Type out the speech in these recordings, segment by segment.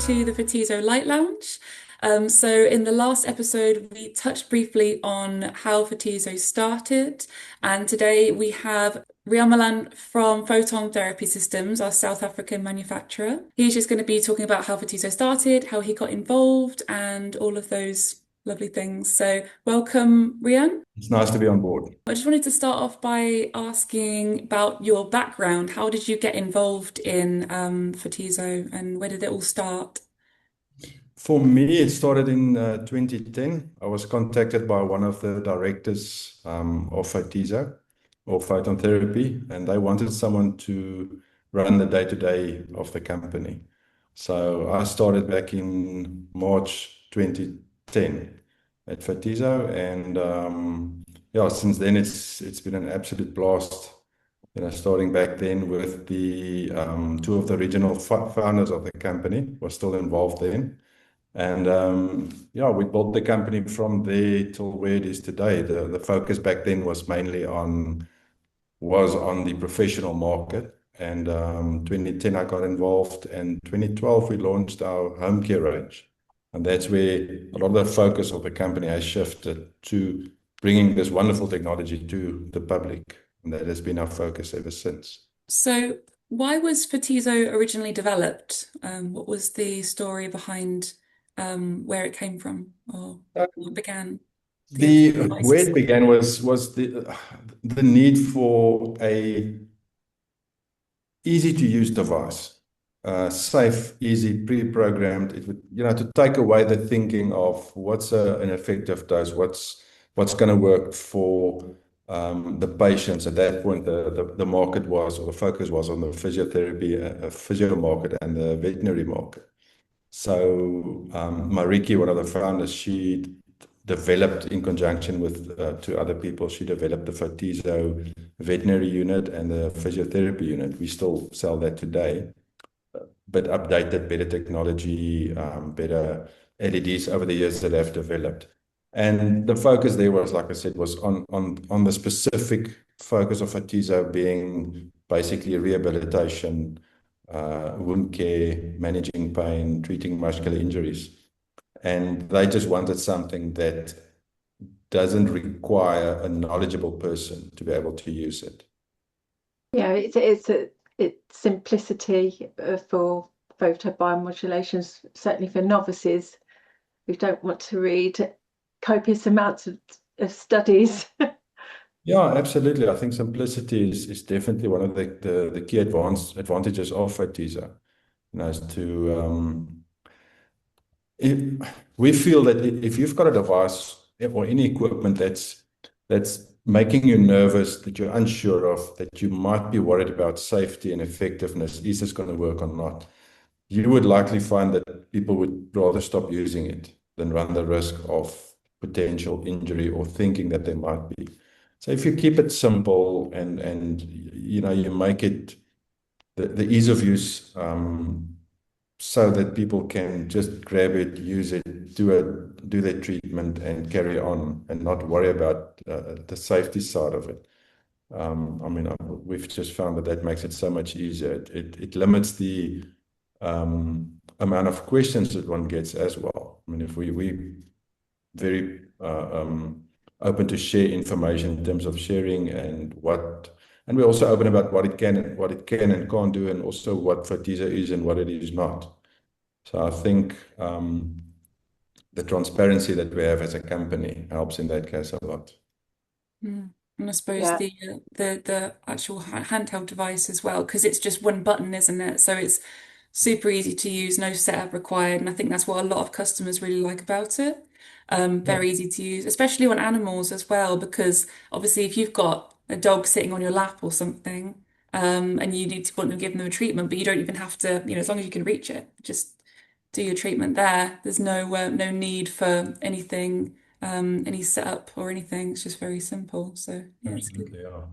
to the Photizo Light Lounge. So in the last episode, we touched briefly on how Photizo started, and today we have Riaan Malan from Photon Therapy Systems, our South African manufacturer. He's just going to be talking about how Photizo started, how he got involved, and all of those lovely things. So welcome, Riaan. It's nice to be on board. I just wanted to start off by asking about your background. How did you get involved in Photizo and where did it all start? For me, it started in 2010. I was contacted by one of the directors of Photizo or Photon Therapy, and they wanted someone to run the day-to-day of the company. So I started back in March 2010 at Photizo, and yeah, since then it's been an absolute blast. Starting back then with the two of the original founders of the company was still involved then. And yeah, we built the company from there till where it is today. The focus back then was on the professional market. And 2010 I got involved, and 2012 we launched our home care range. And that's where a lot of the focus of the company has shifted to bringing this wonderful technology to the public. And that has been our focus ever since. So, why was Photizo originally developed? What was the story behind where it came from or what began the The where devices? it began was the need for a easy to use device, safe, easy, pre-programmed. It would, to take away the thinking of what's an effective dose, what's going to work for the patients. At that point, the market was, or the focus was on the physiotherapy, physio market and the veterinary market. So Mariki, one of the founders, she developed in conjunction with two other people. She developed the Photizo veterinary unit and the physiotherapy unit. We still sell that today, but updated, better technology, better LEDs over the years that have developed. And the focus there was, like I said, was on the specific focus of Photizo being basically rehabilitation, wound care, managing pain, treating muscular injuries. And they just wanted something that doesn't require a knowledgeable person to be able to use it. Yeah, it's simplicity for photobiomodulations, certainly for novices who don't want to read copious amounts of studies. Yeah, absolutely. I think simplicity is definitely one of the key advantages of Photizo. Is to we feel that if you've got a device or any equipment that's making you nervous, that you're unsure of, that you might be worried about safety and effectiveness, is this going to work or not? You would likely find that people would rather stop using it than run the risk of potential injury or thinking that there might be. So if you keep it simple and you make it the ease of use, so that people can just grab it, use it, do their treatment and carry on and not worry about the safety side of it. I mean, we've just found that makes it so much easier. It limits the amount of questions that one gets as well. I mean, if we very open to share information in terms of sharing and we're also open about what it can and can't do, and also what Photizo is and what it is not. So I think the transparency that we have as a company helps in that case a lot. Mm. And I suppose Yeah, the actual handheld device as well, because it's just one button, isn't it? So it's super easy to use, no setup required, and I think that's what a lot of customers really like about it. Yeah. Very easy to use, especially on animals as well, because obviously if you've got a dog sitting on your lap or something, and you need to want to give them a treatment, but you don't even have to, as long as you can reach it, just do your treatment there. There's no need for anything, any setup or anything. It's just very simple. So yeah, it's good. Absolutely, yeah.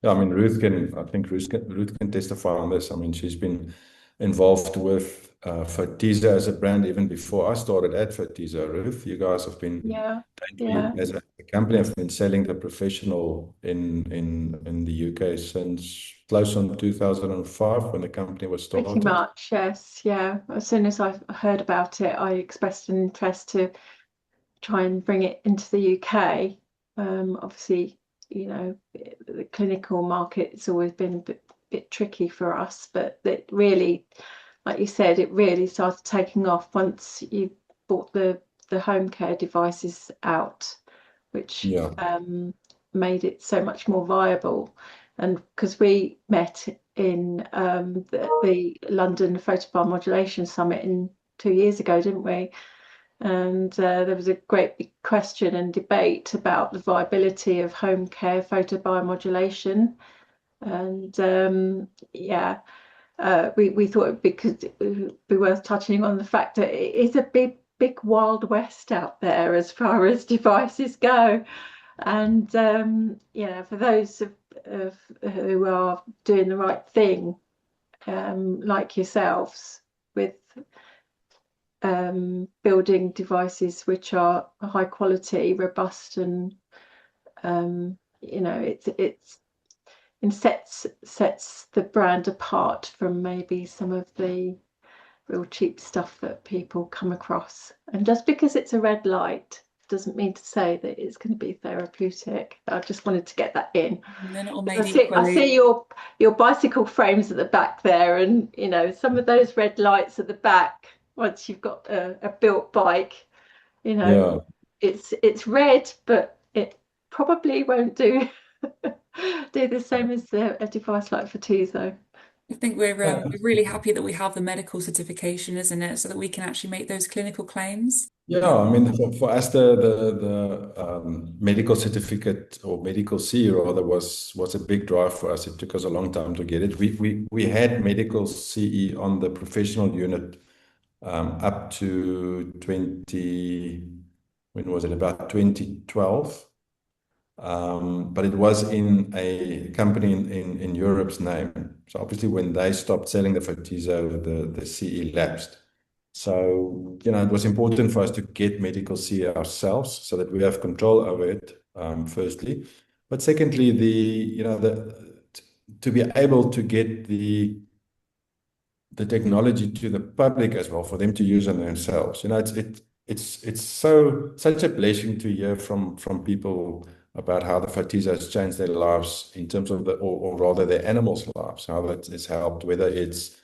Yeah, I mean, I think Ruth can testify on this. I mean, she's been involved with Photizo as a brand even before I started at Photizo. Ruth, you guys have been yeah, dating yeah. as a company have been selling the professional in the UK since close on 2005 when the company was Pretty started. much, yes, yeah. As soon as I heard about it, I expressed an interest to try and bring it into the UK. Obviously, the clinical market's always been a bit tricky for us, but it really, like you said, it really started taking off once you bought the home care devices out, which Yeah, made it so much more viable. And because we met in the London Photobiomodulation Summit 2 years ago, didn't we? And there was a great big question and debate about the viability of home care photobiomodulation. And yeah, we thought it would be worth touching on the fact that it is a big wild west out there as far as devices go. And for those of who are doing the right thing, like yourselves, with building devices which are high quality, robust, and it's and sets the brand apart from maybe some of the real cheap stuff that people come across. And just because it's a red light doesn't mean to say that it's going to be therapeutic. I just wanted to get that in. They're not all I made see, I equally. see your bicycle frames at the back there, and some of those red lights at the back. Once you've got a built bike, you know, yeah. it's red, but it probably won't do do the same as a device like Photizo. I think we're really happy that we have the medical certification, isn't it? So that we can actually make those clinical claims. Yeah, I mean, for us, the medical certificate or medical C rather was a big drive for us. It took us a long time to get it. We had medical CE on the professional unit up to 20, when was it? About 2012. But it was in a company in Europe's name. So obviously, when they stopped selling the Photizo, the CE lapsed. So, it was important for us to get medical CE ourselves so that we have control over it, firstly. But secondly, to be able to get the technology to the public as well for them to use on themselves. It's such a blessing to hear from people about how the Photizo has changed their lives in terms of or rather their animals' lives, how that has helped, whether it's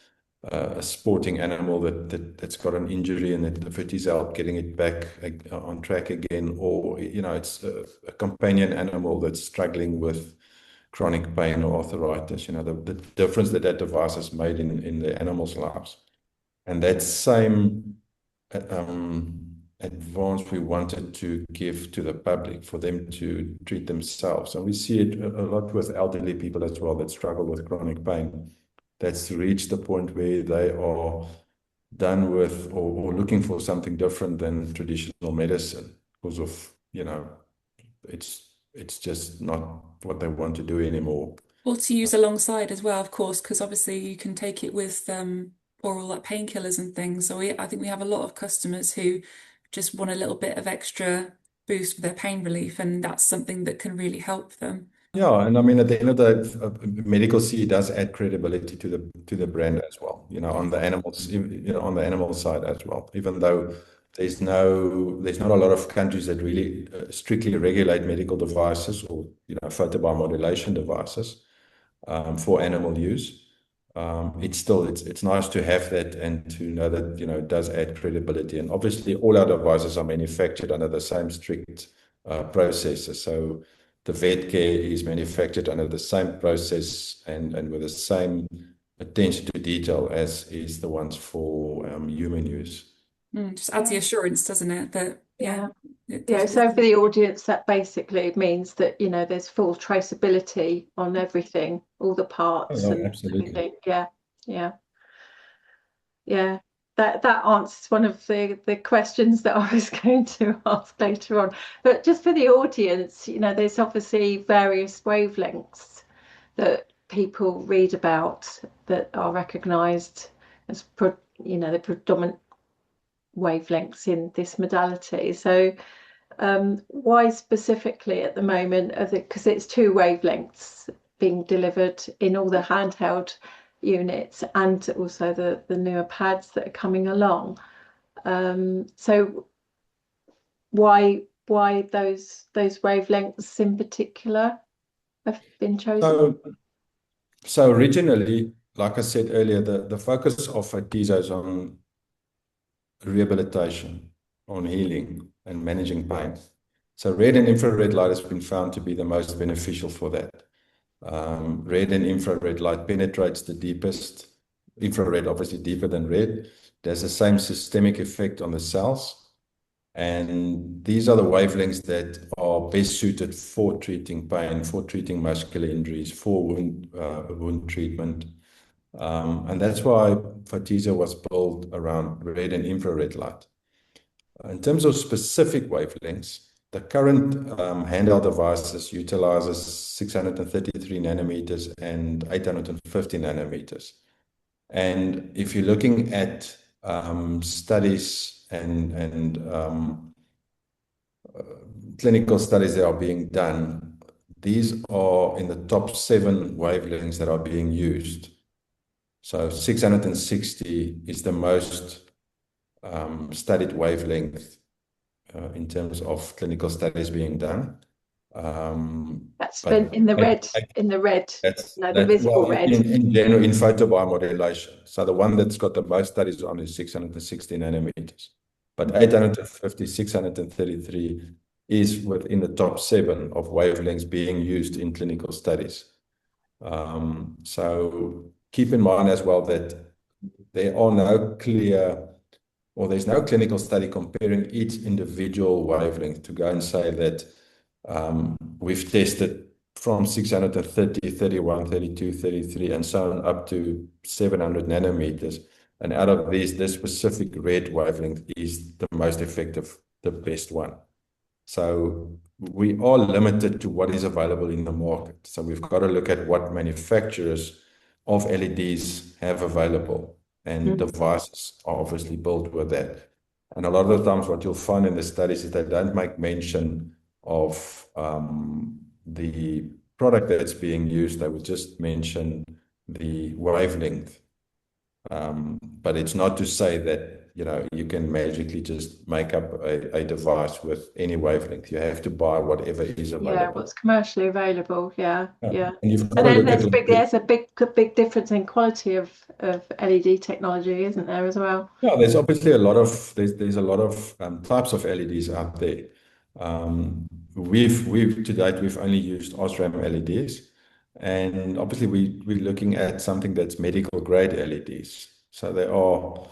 a sporting animal that's got an injury and that the Photizo helped getting it back on track again, or it's a companion animal that's struggling with chronic pain or arthritis, the difference that device has made in the animals' lives. And that same advance we wanted to give to the public for them to treat themselves. And we see it a lot with elderly people as well that struggle with chronic pain. That's reached the point where they are done with or looking for something different than traditional medicine because of, it's just not what they want to do anymore. Or to use alongside as well, of course, because obviously you can take it with oral like painkillers and things. So I think we have a lot of customers who just want a little bit of extra boost for their pain relief, and that's something that can really help them. Yeah, and I mean, at the end of the day, medical CE does add credibility to the brand as well. On the animals, on the animal side as well. Even though there's not a lot of countries that really strictly regulate medical devices or photobiomodulation devices for animal use. It's nice to have that and to know that it does add credibility. And obviously, all our devices are manufactured under the same strict processes. So the vet care is manufactured under the same process and with the same attention to detail as is the ones for human use. Just adds the assurance, doesn't it? That yeah, Yeah. it Yeah, does. so for the audience, that basically means that, there's full traceability on everything, all the Oh, parts no, and absolutely. everything. Yeah, yeah, yeah. That answers one of the questions that I was going to ask later on. But just for the audience, there's obviously various wavelengths that people read about that are recognized as the predominant wavelengths in this modality. So Why specifically at the moment? Because it's two wavelengths being delivered in all the handheld units and also the newer pads that are coming along. So why those wavelengths in particular have been chosen? So originally, like I said earlier, the focus of Photizo is on rehabilitation, on healing and managing pain. So red and infrared light has been found to be the most beneficial for that. Red and infrared light penetrates the deepest, infrared obviously deeper than red. There's the same systemic effect on the cells. And these are the wavelengths that are best suited for treating pain, for treating muscular injuries, for wound treatment. And that's why Photizo was built around red and infrared light. In terms of specific wavelengths, the current handheld devices utilizes 633 nanometers and 850 nanometers. And if you're looking at studies and clinical studies that are being done, these are in the top 7 wavelengths that are being used. So 660 is the most studied wavelength in terms of clinical studies being done. That's been But in the red, no, the visible well, red. in general, in photobiomodulation. So the one that's got the most studies on is 660 nanometers. But 850, 633 is within the top 7 of wavelengths being used in clinical studies. So keep in mind as well that there are no clear, or there's no clinical study comparing each individual wavelength to go and say that we've tested from 630, 31, 32, 33, and so on up to 700 nanometers. And out of these, this specific red wavelength is the most effective, the best one. So we are limited to what is available in the market. So we've got to look at what manufacturers of LEDs have available, and devices are obviously built with that. And a lot of the times what you'll find in the studies is they don't make mention of the product that's being used. They would just mention the wavelength. But it's not to say that you can magically just make up a device with any wavelength. You have to buy whatever is Yeah, available. what's commercially available. Yeah. And you've got And to then look at there's a big difference in quality of LED technology, isn't there, as well? Yeah, there's obviously a lot of there's a lot of types of LEDs out there. We've to date we've only used OSRAM LEDs, and obviously we're looking at something that's medical grade LEDs. So there are,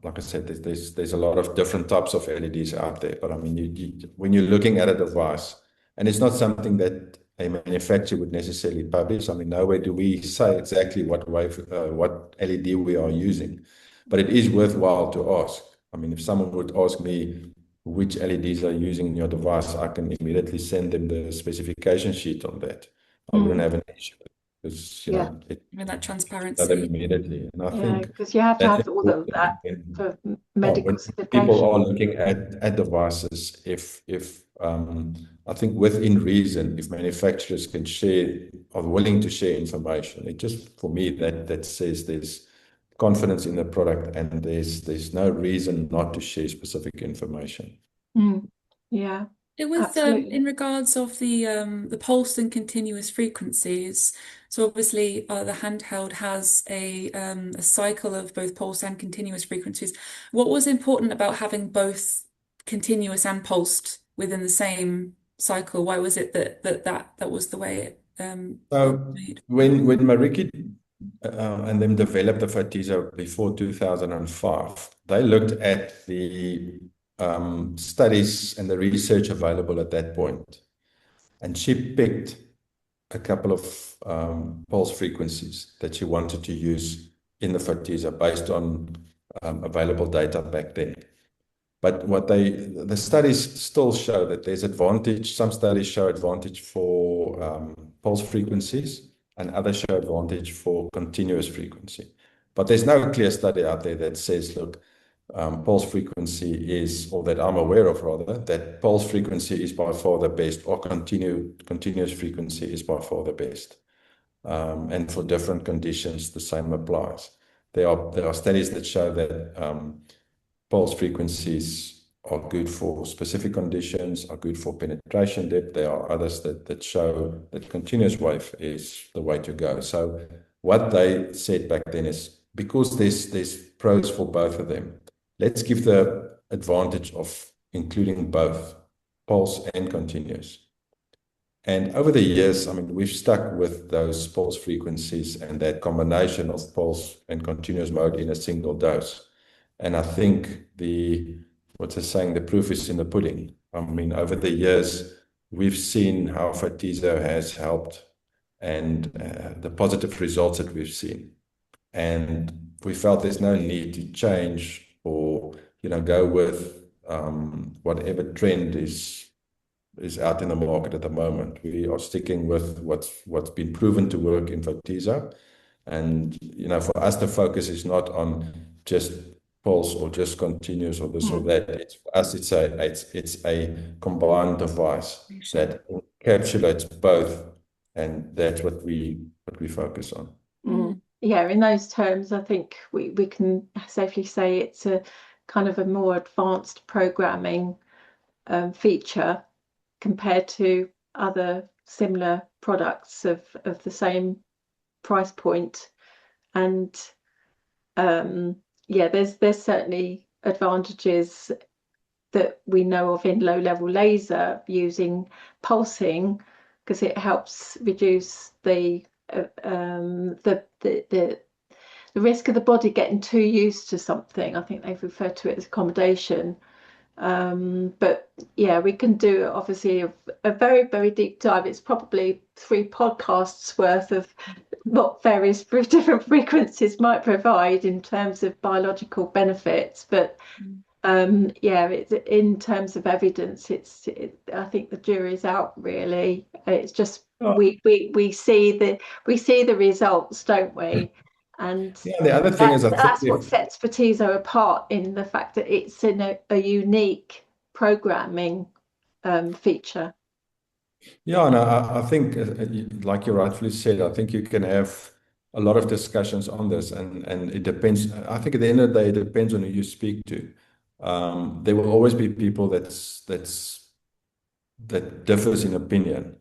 like I said, there's a lot of different types of LEDs out there. But I mean, when you're looking at a device, and it's not something that a manufacturer would necessarily publish. I mean, nowhere do we say exactly what LED we are using, but it is worthwhile to ask. I mean, if someone would ask me which LEDs are using in your device, I can immediately send them the specification sheet on that. I wouldn't have an issue because Yeah. it I mean, that tell them transparency. immediately. And I Yeah, think because you have to that's have all of important that for when medical people certification. are looking at devices, if I think within reason, if manufacturers can share, are willing to share information, it just, for me, that says there's confidence in the product and there's no reason not to share specific information. Yeah, It was absolutely. in regards of the pulse and continuous frequencies. So obviously the handheld has a cycle of both pulse and continuous frequencies. What was important about having both continuous and pulsed within the same cycle? Why was it that was the way it was So made? when Mariki and them developed the Photizo before 2005, they looked at the studies and the research available at that point. And she picked a couple of pulse frequencies that she wanted to use in the Photizo based on available data back then. But the studies still show that there's advantage. Some studies show advantage for pulse frequencies, and others show advantage for continuous frequency. But there's no clear study out there that says, look, pulse frequency is, or that I'm aware of rather, that pulse frequency is by far the best, or continuous frequency is by far the best. And for different conditions, the same applies. There are studies that show that pulse frequencies are good for specific conditions, are good for penetration depth. There are others that show that continuous wave is the way to go. So what they said back then is, because there's pros for both of them, let's give the advantage of including both pulse and continuous. And over the years, I mean, we've stuck with those pulse frequencies and that combination of pulse and continuous mode in a single dose. And I think what's the saying, the proof is in the pudding. I mean, over the years, we've seen how Photizo has helped and the positive results that we've seen. And we felt there's no need to change or, go with whatever trend is out in the market at the moment. We are sticking with what's been proven to work in Photizo. And, for us, the focus is not on just pulse or just continuous or this or that. For us, it's a combined device that encapsulates both, and that's what we focus on. Yeah, in those terms, I think we can safely say it's a kind of a more advanced programming feature compared to other similar products of the same price point. And yeah, there's certainly advantages that we know of in low-level laser using pulsing, because it helps reduce the risk of the body getting too used to something. I think they've referred to it as accommodation. But yeah, we can do obviously a very, very deep dive. It's probably 3 podcasts worth of what various different frequencies might provide in terms of biological benefits. But yeah, it's in terms of evidence, I think the jury's out really. It's just we see the results, don't we? And yeah, the other thing is, I think that's what sets Photizo apart, in the fact that it's in a unique programming feature. Yeah, and I think, like you rightfully said, I think you can have a lot of discussions on this, and it depends. I think at the end of the day, it depends on who you speak to. There will always be people that differs in opinion.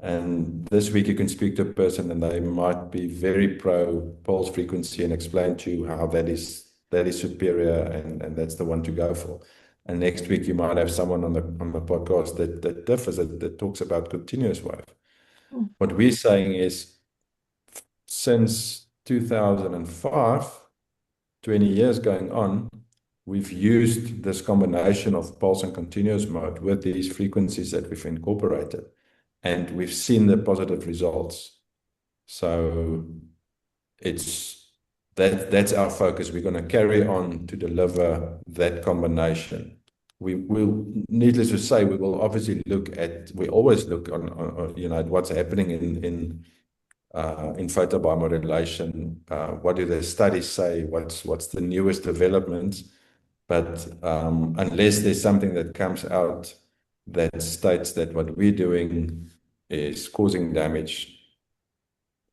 And this week you can speak to a person and they might be very pro pulse frequency and explain to you how that is superior, and that's the one to go for. And next week you might have someone on the podcast that differs, that talks about continuous wave. What we're saying is, since 2005, 20 years going on, we've used this combination of pulse and continuous mode with these frequencies that we've incorporated, and we've seen the positive results. So that's our focus. We're going to carry on to deliver that combination. We will, needless to say, we will obviously we always look on at what's happening in photobiomodulation. What do the studies say? What's the newest developments? But unless there's something that comes out that states that what we're doing is causing damage,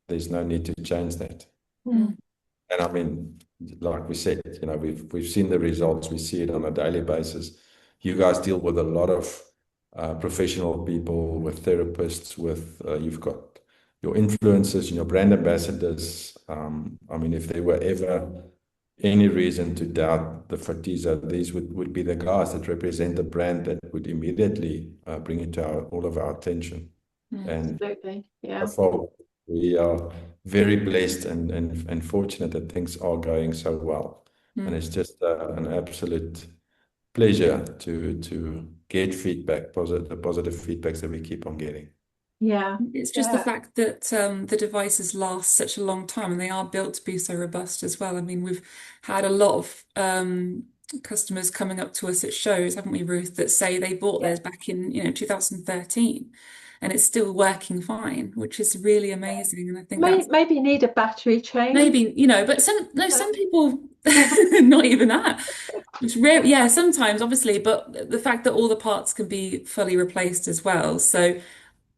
there's no need to change that. And I mean, like we said, we've seen the results. We see it on a daily basis. You guys deal with a lot of professional people, with therapists, you've got your influencers and your brand ambassadors. I mean, if there were ever any reason to doubt the Photizo, these would be the guys that represent the brand that would immediately bring it to all of our attention. And absolutely, yeah. We are very blessed and fortunate that things are going so well. And it's just an absolute pleasure to get feedback, the positive feedbacks that we keep on getting. Yeah, it's just the fact that the devices last such a long time, and they are built to be so robust as well. I mean, we've had a lot of customers coming up to us at shows, haven't we, Ruth, that say they bought theirs back in 2013, and it's still working fine, which is really amazing. And I think that's Maybe you need a battery change. maybe, but some people, not even that. It's rare, yeah, sometimes obviously, but the fact that all the parts can be fully replaced as well. So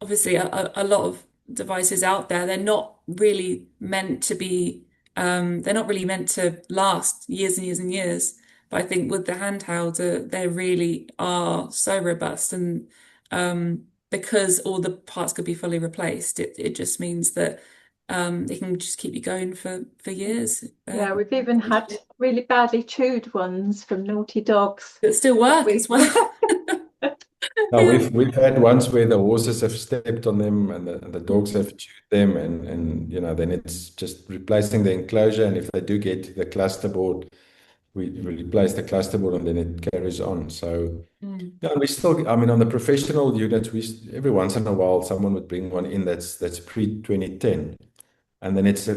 obviously a lot of devices out there, they're not really meant to last years and years and years. But I think with the handhelds, they really are so robust, and because all the parts could be fully replaced, it just means that it can just keep you going for years. Yeah, we've even had really badly chewed ones from naughty dogs That still that work we as well. Now Yeah. we've had ones where the horses have stepped on them and the dogs Mm, have chewed them and then it's just replacing the enclosure, and if they do get the cluster board, we replace the cluster board and then it carries on. So Mm. yeah, and we still, I mean, on the professional units, every once in a while someone would bring one in that's pre-2010, and then it's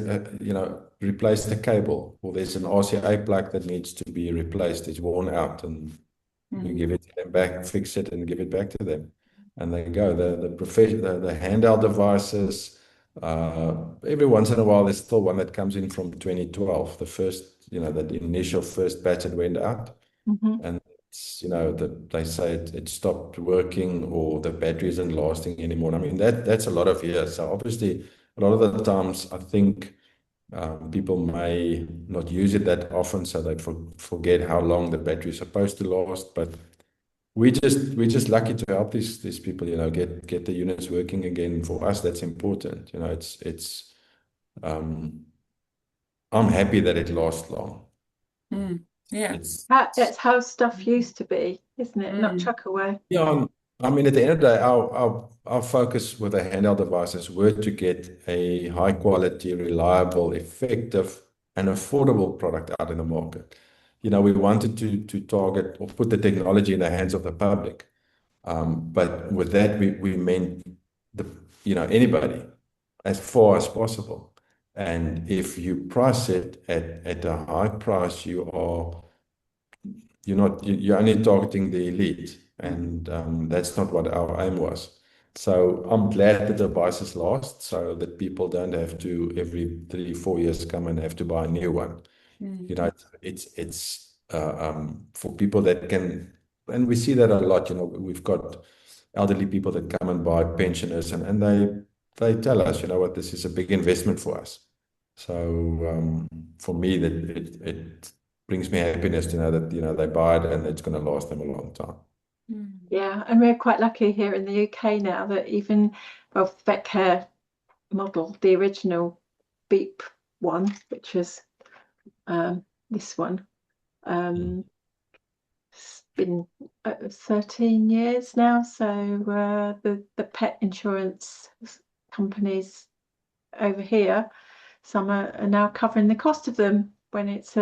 replace the cable, or there's an RCA plug that needs to be replaced. It's worn out, and you Mm. give it to them back, fix it, and give it back to them, and they go. The handheld devices. Every once in a while, there's still one that comes in from 2012, the first, that initial first batch that went out, mhm. and that they say it stopped working or the battery isn't lasting anymore. I mean, that's a lot of years. So obviously, a lot of the times, I think people may not use it that often, so they forget how long the battery is supposed to last. But we're just lucky to help these people, get the units working again. For us, that's important. Um, I'm happy that it lasts long. Mm. Yeah. It's That's how stuff used to be, isn't it? Not Mm. chuck away. Yeah, I mean, at the end of the day, our focus with the handheld devices were to get a high quality, reliable, effective, and affordable product out in the market. We wanted to target or put the technology in the hands of the public. But with that, we meant the anybody as far as possible. And if you price it at a high price, you're only targeting the elite, and that's not what our aim was. So I'm glad the devices last, so that people don't have to every 3 4 years come and have to buy a new one. Mm. It's for people that can, and we see that a lot. We've got elderly people that come and buy, pensioners, and they tell us, what, this is a big investment for us. So for me, that it brings me happiness to know that they buy it and it's going to last them a long time. Mm. Yeah, and we're quite lucky here in the UK now that even, well, the vet care model, the original Beep one, which was this one, Mm. it's been 13 years now. So the pet insurance companies over here, some are now covering the cost of them when it's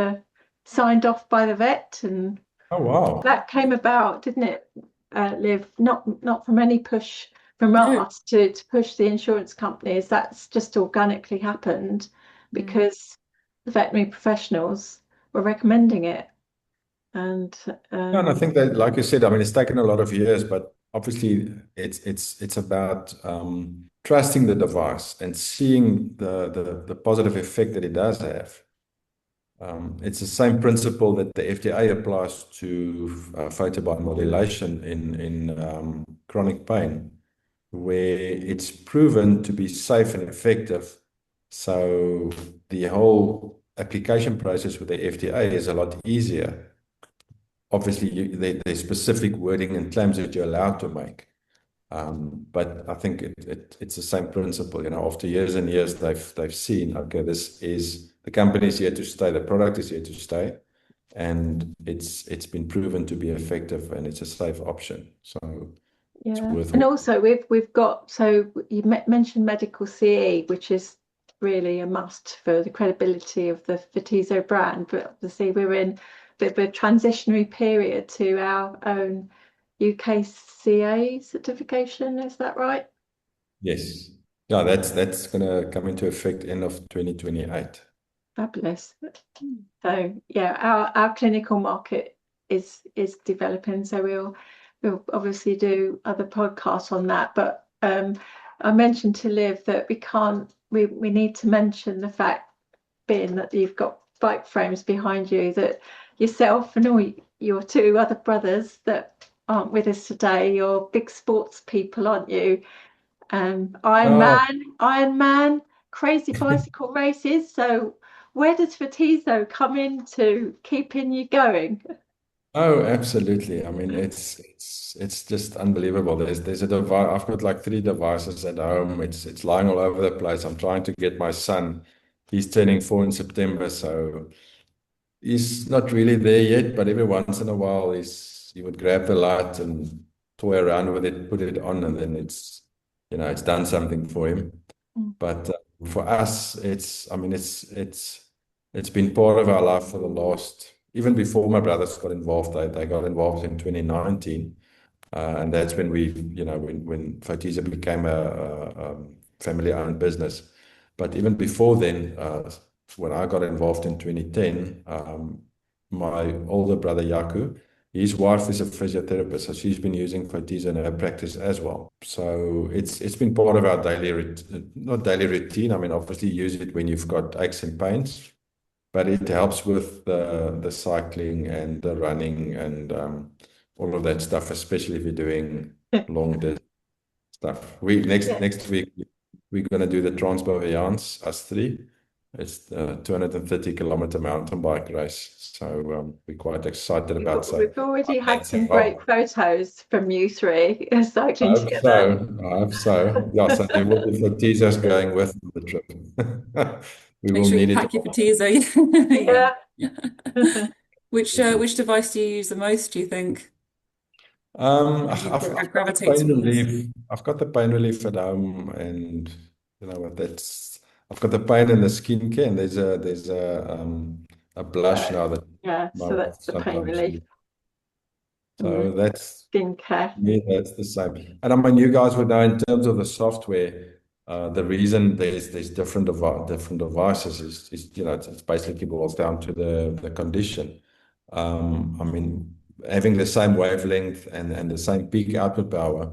signed off by the vet, and Oh, wow. that came about, didn't it, Liv? Not from any push from No. us to push the insurance companies. That's just organically happened Mm. because the veterinary professionals were recommending it. And Yeah, and I think that, like you said, I mean, it's taken a lot of years, but obviously it's about trusting the device and seeing the positive effect that it does have. It's the same principle that the FDA applies to photobiomodulation in chronic pain, where it's proven to be safe and effective. So the whole application process with the FDA is a lot easier. Obviously, there's specific wording and claims that you're allowed to make. But I think it's the same principle. After years and years, they've seen, okay, the company is here to stay, the product is here to stay, and it's been proven to be effective, and it's a safe option. So it's yeah, and worthwhile. also we've got, so you mentioned medical CE, which is really a must for the credibility of the Photizo brand, but obviously we're in a bit of a transitionary period to our own UKCA certification. Is that right? Yes. Yeah, that's gonna come into effect end of 2028. Fabulous. So yeah, our clinical market is developing. So we'll obviously do other podcasts on that. But I mentioned to Liv that we need to mention the fact, being that you've got bike frames behind you, that yourself and all your two other brothers that aren't with us today, you're big sports people, aren't you? Oh, Iron Man, crazy bicycle races. So where does Photizo come into keeping you going? oh, absolutely. I mean, it's just unbelievable. There's a device. I've got like 3 devices at home. It's lying all over the place. I'm trying to get my son. He's turning 4 in September, so he's not really there yet. But every once in a while, he would grab the light and toy around with it, put it on, and then it's done something for him. Mm. But for us, I mean, it's been part of our life for the last, even before my brothers got involved. They got involved in 2019, and that's when when Photizo became a family-owned business. But even before then, when I got involved in 2010, my older brother Yaku, his wife is a physiotherapist, so she's been using Photizo in her practice as well. So it's been part of our not daily routine. I mean, obviously use it when you've got aches and pains, but it helps with the cycling and the running and all of that stuff, especially if you're doing long distance stuff. We Yeah. next week we're gonna do the Transbavarians, us three. It's a 230-kilometer mountain bike race. So we're quite excited We've, about so we've already had that's some great well. photos from you three I cycling hope together. so. I hope so. Yeah, so there will be Photizo's going with the trip. We Make will sure you need it pack your all. Photizo. Yeah. Yeah. Which device do you use the most, do you think? Or do you I've got the gravitate pain towards? relief. I've got the pain relief at home, and you know what? That's I've got the pain and the skincare, and there's a blush now that Yeah, my so wife that's the pain sometimes relief uses. and the So that's skincare. me. That's the same. And I mean, you guys would know in terms of the software, the reason there's different devices is it's basically boils down to the condition. I mean, having the same wavelength and the same peak output power,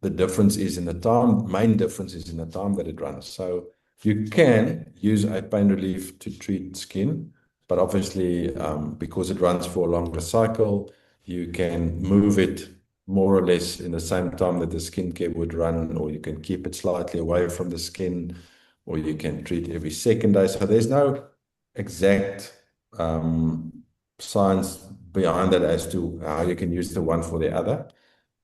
the difference is in the time, main difference is in the time that it runs. So you can use a pain relief to treat skin, but obviously, because it runs for a longer cycle, you can move it more or less in the same time that the skincare would run, or you can keep it slightly away from the skin, or you can treat every second day. So there's no exact science behind that as to how you can use the one for the other.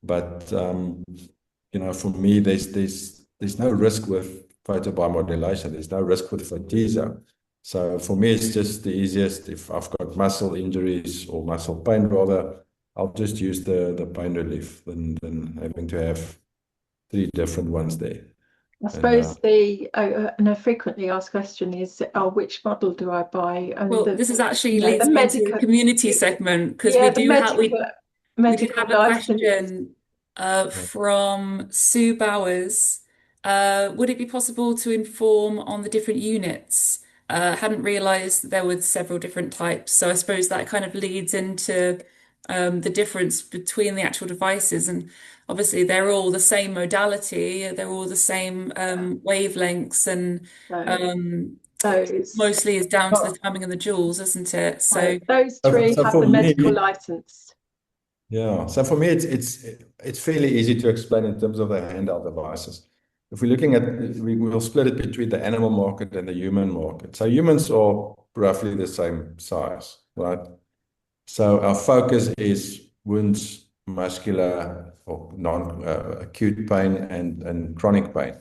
But for me, there's no risk with photobiomodulation. There's no risk with Photizo. So for me, it's just the easiest. If I've got muscle injuries or muscle pain, rather, I'll just use the pain relief than having to have 3 different ones there. I And suppose and a frequently asked question is, oh, which model do I buy? And Well, this is actually the leads me into the medical, community segment because yeah, the we did medical have a license. question from Sue Bowers. Would it be possible to inform on the different units? Hadn't realized there were several different types. So I suppose that kind of leads into the difference between the actual devices. And obviously, they're all the same modality, they're all the same wavelengths, and So um, those mostly is down to the timing and the joules, isn't it? So, those so, three so have for the medical me, license. yeah. So for me, it's fairly easy to explain in terms of the handheld devices. If we're looking at, we'll split it between the animal market and the human market. So humans are roughly the same size, right? So our focus is wounds, muscular or non-acute pain and chronic pain.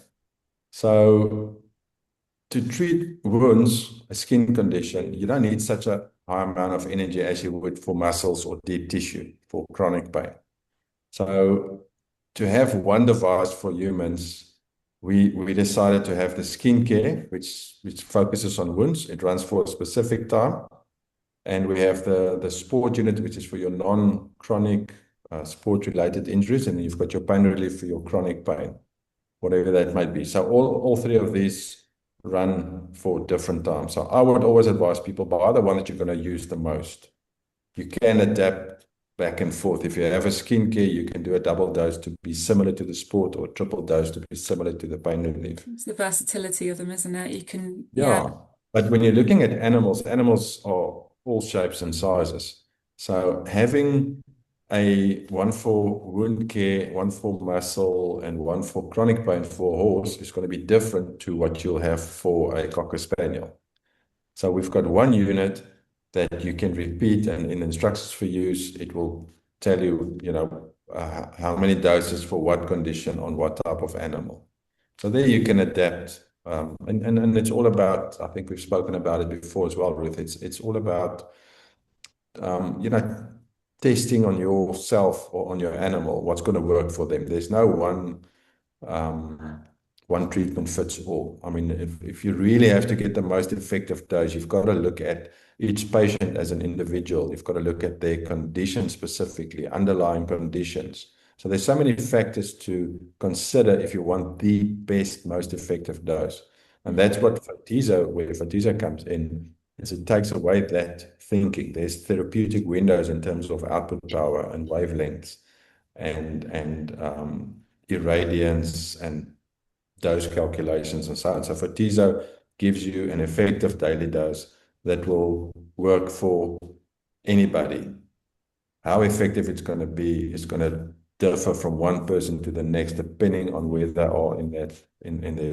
So to treat wounds, a skin condition, you don't need such a high amount of energy as you would for muscles or deep tissue for chronic pain. So to have one device for humans, we decided to have the skincare, which focuses on wounds. It runs for a specific time. And we have the sport unit, which is for your non-chronic sport-related injuries. And you've got your pain relief for your chronic pain, whatever that might be. So all 3 of these run for different times. So I would always advise people buy the one that you're going to use the most. You can adapt back and forth. If you have a skincare, you can do a double dose to be similar to the sport, or a triple dose to be similar to the pain relief. It's the versatility of them, isn't it? You can, yeah. Yeah. But when you're looking at animals, animals are all shapes and sizes. So having a one for wound care, one for muscle, and one for chronic pain for a horse is going to be different to what you'll have for a Cocker Spaniel. So we've got one unit that you can repeat, and in instructions for use, it will tell you, how many doses for what condition on what type of animal. So there you can adapt. And it's all about, I think we've spoken about it before as well, Ruth. It's all about, testing on yourself or on your animal, what's going to work for them. There's no one treatment fits all. I mean, if you really have to get the most effective dose, you've got to look at each patient as an individual. You've got to look at their condition specifically, underlying conditions. So there's so many factors to consider if you want the best, most effective dose. And that's what where Photizo comes in, is it takes away that thinking. There's therapeutic windows in terms of output power and wavelengths and irradiance and dose calculations and so on. So Photizo gives you an effective daily dose that will work for anybody. How effective it's going to be is going to differ from one person to the next, depending on where they are in their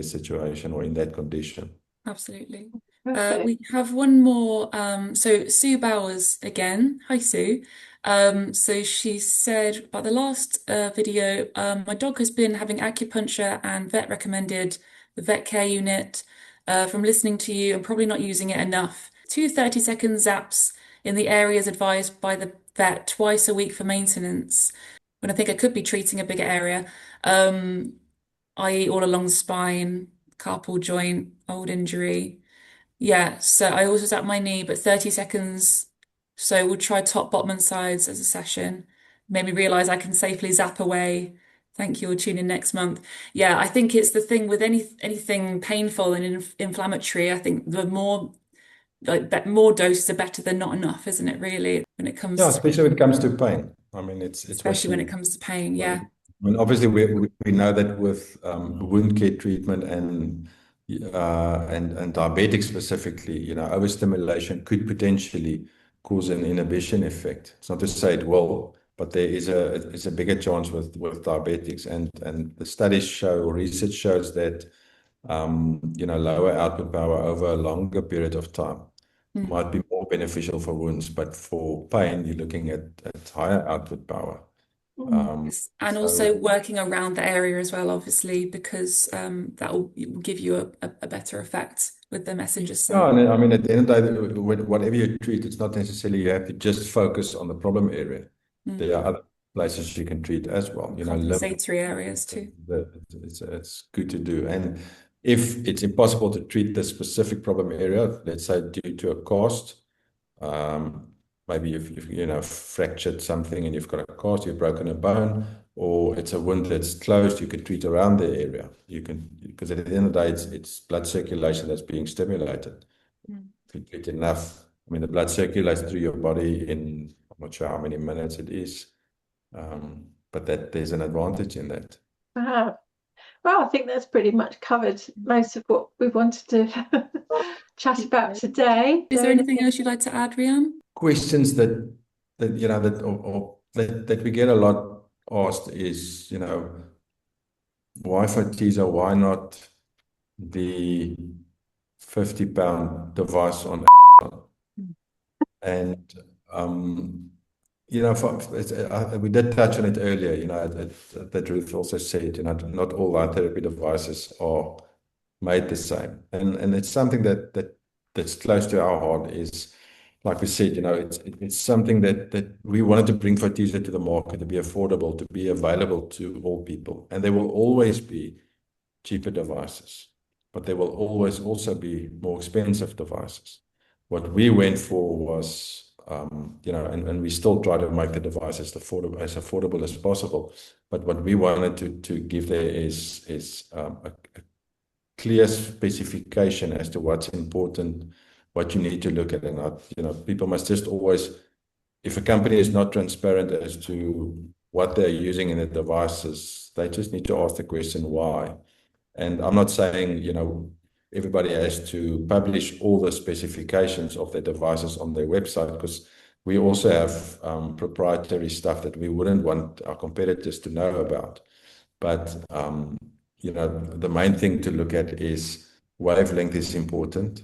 situation or in that condition. Absolutely. Perfect. We have one more. So Sue Bowers again. Hi, Sue. So she said about the last video, my dog has been having acupuncture and vet recommended the vet care unit. From listening to you, I'm probably not using it enough. 2 30-second zaps in the areas advised by the vet twice a week for maintenance. When I think I could be treating a bigger area, i.e., all along the spine, carpal joint, old injury. Yeah, so I also zap my knee, but 30 seconds. So we'll try top, bottom, and sides as a session. Made me realize I can safely zap away. Thank you. We'll tune in next month. Yeah, I think it's the thing with anything painful and inflammatory. I think the more more doses are better than not enough, isn't it? Really, when it comes Yeah, to, especially when it comes to pain. I mean, it's what especially when it you. comes to pain. I Yeah. mean, obviously, we know that with wound care treatment and diabetics specifically, overstimulation could potentially cause an inhibition effect. It's not to say it will, but there is it's a bigger chance with diabetics, and the studies show, or research shows that lower output power over a longer period of time Mm. might be more beneficial for wounds, but for pain, you're looking at higher output power. Yes. And also So working around the area as well, obviously, because that will give you a better effect with the messenger yeah, cell. and I mean, at the end of the day, whatever you treat, it's not necessarily you have to just focus on the problem area. Mm. There are other places you can treat as well. Liver, Compensatory areas too. it's good to do. And if it's impossible to treat the specific problem area, let's say due to a cast, um, maybe you've fractured something and you've got a cast, you've broken a bone, or it's a wound that's closed, you can treat around the area. You can, because at the end of the day, it's blood circulation that's being stimulated. Mm. If you treat enough, I mean, the blood circulates through your body in, I'm not sure how many minutes it is, but that there's an advantage in that. Wow. Well, I think that's pretty much covered most of what we wanted to chat about today. Is there anything else you'd like to add, Riaan? Questions that we get a lot asked is, why Photizo? Why not the 50-pound device on Amazon? And we did touch on it earlier. That Ruth also said, not all our therapy devices are made the same, and it's something that's close to our heart. Is, like we said, it's something that we wanted to bring Photizo to the market, to be affordable, to be available to all people, and there will always be cheaper devices, but there will always also be more expensive devices. What we went for was, and we still try to make the device as affordable as possible. But what we wanted to give there is a clear specification as to what's important, what you need to look at, and not, people must just always if a company is not transparent as to what they're using in the devices, they just need to ask the question why. And I'm not saying, everybody has to publish all the specifications of their devices on their website, because we also have proprietary stuff that we wouldn't want our competitors to know about. But the main thing to look at is wavelength is important,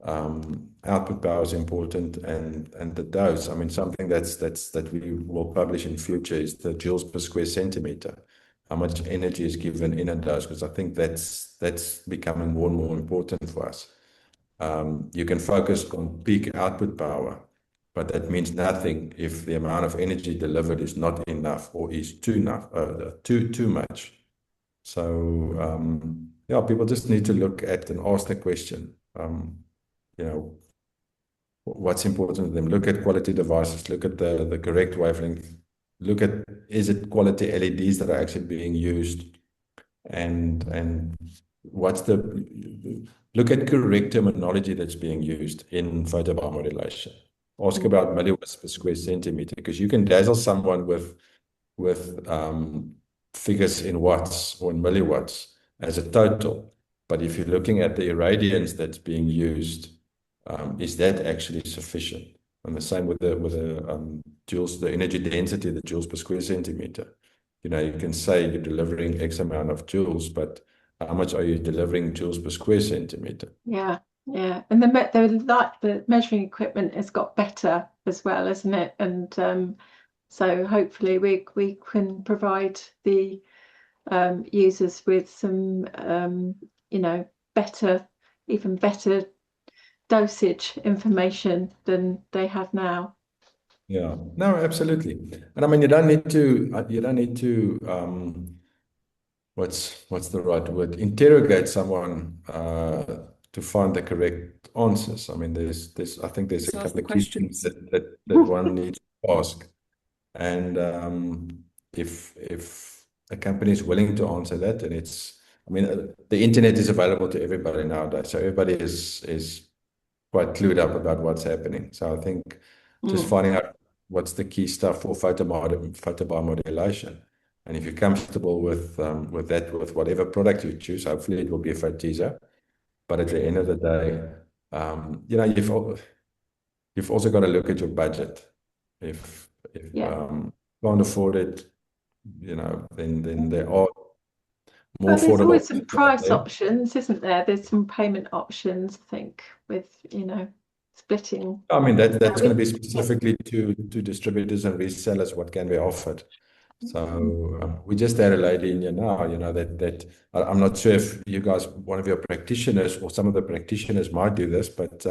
output power is important, and the dose. I mean, something that we will publish in future is the joules per square centimeter. How much energy is given in a dose? Because I think that's becoming more and more important for us. You can focus on peak output power, but that means nothing if the amount of energy delivered is not enough or is too much. So yeah, people just need to look at and ask the question. You know, what's important to them? Look at quality devices. Look at the correct wavelength. Look at, is it quality LEDs that are actually being used, and what's the look at correct terminology that's being used in photobiomodulation. Ask about milliwatts per square centimeter, because you can dazzle someone with figures in watts or in milliwatts as a total. But if you're looking at the irradiance that's being used, is that actually sufficient? And the same with the joules, the energy density, the joules per square centimeter. You can say you're delivering X amount of joules, but how much are you delivering joules per square centimeter? Yeah, yeah. And the measuring equipment has got better as well, isn't it? And so hopefully we can provide the users with some even better dosage information than they have now. Yeah, no, absolutely. And I mean, you don't need to what's the right word? Interrogate someone to find the correct answers. I mean, I think there's Just a ask couple the of key things questions. that one needs to ask. And if a company is willing to answer that, and I mean, the internet is available to everybody nowadays, so everybody is quite clued up about what's happening. So I think just finding out what's the key stuff for photobiomodulation. And if you're comfortable with that, with whatever product you choose, hopefully it will be a Photizo. But at the end of the day, you've also got to look at your budget. If Yeah. can't afford it, then there are more Well, there's affordable always some options out price there. options, isn't there? There's some payment options, I think, with, splitting. I mean, that's going to be specifically to distributors and resellers, what can be offered. So we just had a lady in here now, that I'm not sure if you guys, one of your practitioners or some of the practitioners might do this, but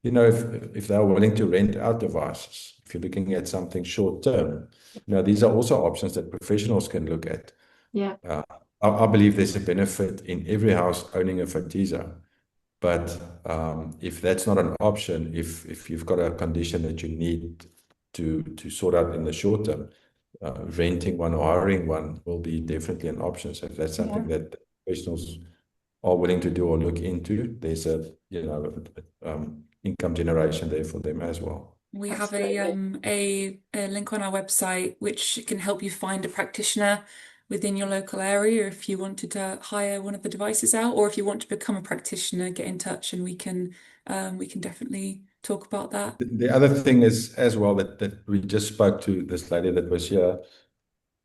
if they're willing to rent out devices, if you're looking at something short term, these are also options that professionals can look at. Yeah. I believe there's a benefit in every house owning a Photizo. But if that's not an option, if you've got a condition that you need to sort out in the short term, renting one or hiring one will be definitely an option. So if that's something that professionals are willing to do or look into, there's income generation there for them as well. We have Absolutely. a link on our website which can help you find a practitioner within your local area if you wanted to hire one of the devices out, or if you want to become a practitioner, get in touch and we can definitely talk about that. The other thing is as well that we just spoke to this lady that was here,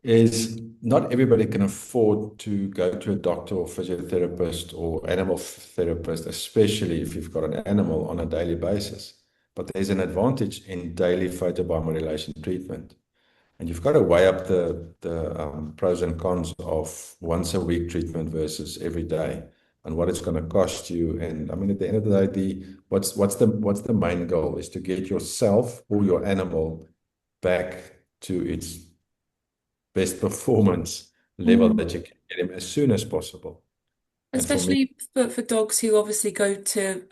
is not everybody can afford to go to a doctor or physiotherapist or animal therapist, especially if you've got an animal on a daily basis. But there's an advantage in daily photobiomodulation treatment. And you've got to weigh up the pros and cons of once a week treatment versus every day, and what it's going to cost you. And I mean, at the end of the day, what's the main goal is to get yourself or your animal back to its best performance level that you can get him as soon as possible. And for me, Especially for dogs who obviously go to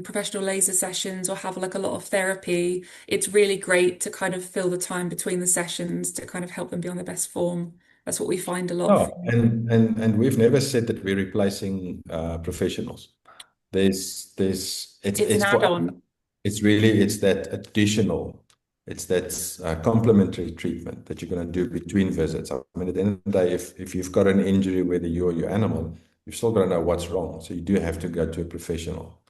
professional laser sessions or have like a lot of therapy, it's really great to kind of fill the time between the sessions to kind of help them be on their best form. That's what we find a lot oh, from. and we've never said that we're replacing professionals. It's It's an for us, add-on. it's really, it's that additional, it's that complementary treatment that you're going to do between visits. I mean, at the end of the day, if you've got an injury, whether you or your animal, you've still got to know what's wrong. So you do have to go to a professional.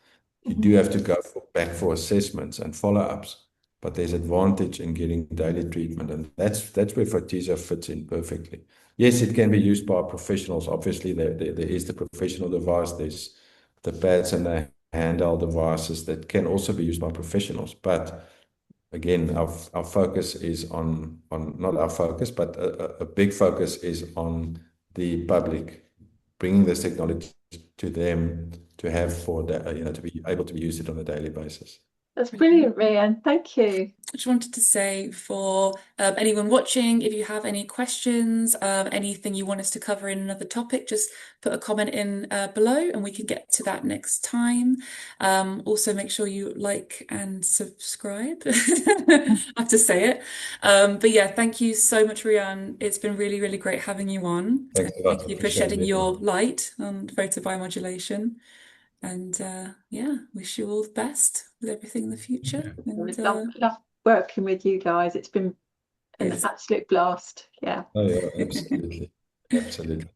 You do have to go back for assessments and follow-ups. But there's advantage in getting daily treatment, and that's where Photizo fits in perfectly. Yes, it can be used by professionals. Obviously, there is the professional device. There's the pads and the handheld devices that can also be used by professionals. But again, our focus is on not our focus, but a big focus is on the public, bringing this technology to them to have for the, to be able to use it on a daily basis. That's brilliant, Riaan. Thank you. I just wanted to say for anyone watching, if you have any questions, anything you want us to cover in another topic, just put a comment in below and we can get to that next time. Also, make sure you like and subscribe. I have to say it. But yeah, thank you so much, Riaan. It's been really, really great having you on. Thanks a lot. Thank you for Appreciate shedding it. your light on photobiomodulation. And yeah, wish you all the best with everything in the future. And Love working with you guys. It's been an absolute blast. Yeah. Oh, yeah, absolutely. Absolutely.